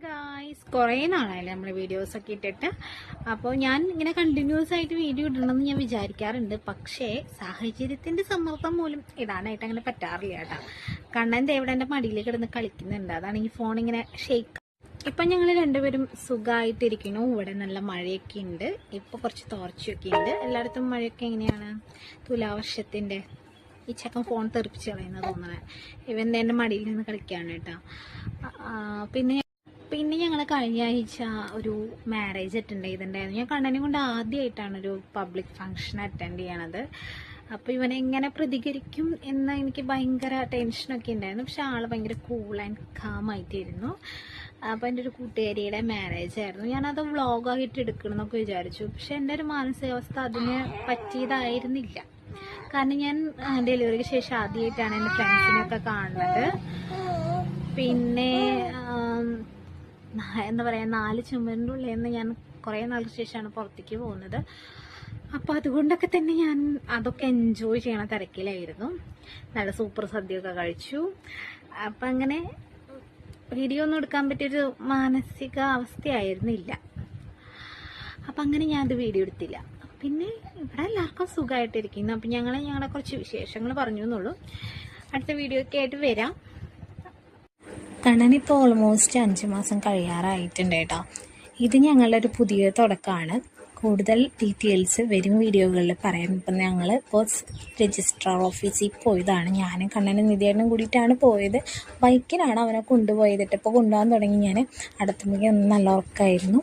Guys, കുറേ നാളായില്ലേ നമ്മൾ വീഡിയോസൊക്കെ ഇട്ടിട്ട്. അപ്പോൾ ഞാൻ ഇങ്ങനെ കണ്ടിന്യൂസ് ആയിട്ട് വീഡിയോ ഇടണമെന്ന് ഞാൻ വിചാരിക്കാറുണ്ട്. പക്ഷേ സാഹചര്യത്തിൻ്റെ സമ്മർദ്ദം മൂലം ഇടാനായിട്ട് അങ്ങനെ പറ്റാറില്ല കേട്ടോ. കണ്ണൻ ദേവടൻ്റെ മടിയിൽ കിടന്ന് കളിക്കുന്നുണ്ട്. അതാണ് ഈ ഫോൺ ഇങ്ങനെ ഷെയ്ക്ക്. ഇപ്പം ഞങ്ങൾ രണ്ടുപേരും സുഖമായിട്ടിരിക്കുന്നു. ഇവിടെ നല്ല മഴയൊക്കെ ഉണ്ട്. ഇപ്പോൾ കുറച്ച് തോർച്ചയൊക്കെ ഉണ്ട്. എല്ലായിടത്തും മഴയൊക്കെ എങ്ങനെയാണ്? തുലാവർഷത്തിൻ്റെ ഈ ചക്കൻ ഫോൺ തെറിപ്പിച്ച് കളയുന്നത് തോന്നണേ. ഇവൻ്റെ എൻ്റെ മടിയിൽ നിന്ന് കളിക്കുകയാണ് കേട്ടോ. പിന്നെ ഞങ്ങൾ കഴിഞ്ഞ ആഴ്ച ഒരു മാരേജ് അറ്റൻഡ് ചെയ്തിട്ടുണ്ടായിരുന്നു. ഞാൻ കണ്ണനെ കൊണ്ട് ആദ്യമായിട്ടാണ് ഒരു പബ്ലിക് ഫംഗ്ഷൻ അറ്റൻഡ് ചെയ്യണത്. അപ്പോൾ ഇവനെങ്ങനെ പ്രതികരിക്കും എന്ന് എനിക്ക് ഭയങ്കര ടെൻഷനൊക്കെ ഉണ്ടായിരുന്നു. പക്ഷെ ആൾ ഭയങ്കര കൂൾ ആൻഡ് കാമായിട്ടിരുന്നു. അപ്പോൾ എൻ്റെ ഒരു കൂട്ടുകാരിയുടെ മാരേജ് ആയിരുന്നു. ഞാനത് വ്ളോഗായിട്ട് എടുക്കണമെന്നൊക്കെ വിചാരിച്ചു. പക്ഷെ എൻ്റെ ഒരു മാനസികാവസ്ഥ അതിന് പറ്റിയതായിരുന്നില്ല. കാരണം ഞാൻ ഡെലിവറിക്ക് ശേഷം ആദ്യമായിട്ടാണ് എൻ്റെ ഫ്രണ്ട്സിനെയൊക്കെ കാണുന്നത്. പിന്നെ എന്താ പറയുക, 4 ചുമരിൻ്റെ ഉള്ളിൽ നിന്ന് ഞാൻ കുറേ നാൾക്ക് ശേഷമാണ് പുറത്തേക്ക് പോകുന്നത്. അപ്പോൾ അതുകൊണ്ടൊക്കെ തന്നെ ഞാൻ അതൊക്കെ എൻജോയ് ചെയ്യണ തിരക്കിലായിരുന്നു. നല്ല സൂപ്പർ സദ്യയൊക്കെ കഴിച്ചു. അപ്പം അങ്ങനെ വീഡിയോ ഒന്നും എടുക്കാൻ പറ്റിയൊരു മാനസിക അവസ്ഥയായിരുന്നില്ല. അപ്പം അങ്ങനെ ഞാനത് വീഡിയോ എടുത്തില്ല. പിന്നെ ഇവിടെ എല്ലാവർക്കും സുഖമായിട്ടിരിക്കുന്നു. അപ്പം ഞങ്ങളുടെ കുറച്ച് വിശേഷങ്ങൾ പറഞ്ഞു എന്നുള്ളൂ. അടുത്ത വീഡിയോ ഒക്കെ ആയിട്ട് വരാം. കണ്ണനിപ്പോൾ ഓൾമോസ്റ്റ് 5 മാസം കഴിയാറായിട്ടുണ്ട് കേട്ടോ. ഇത് ഞങ്ങളുടെ ഒരു പുതിയ തുടക്കമാണ്. കൂടുതൽ ഡീറ്റെയിൽസ് വരും വീഡിയോകളിൽ പറയാം. ഇപ്പം ഞങ്ങൾ ഇപ്പോൾ രജിസ്ട്രാർ ഓഫീസിൽ പോയതാണ്. ഞാനും കണ്ണനും നിധിയേട്ടനും കൂടിയിട്ടാണ് പോയത്. ബൈക്കിലാണ് അവനെ കൊണ്ടുപോയത്. ഇപ്പോൾ കൊണ്ടുപോകാൻ തുടങ്ങി ഞാൻ. അടുത്തുമ്പോൾ നല്ല ഉറക്കമായിരുന്നു.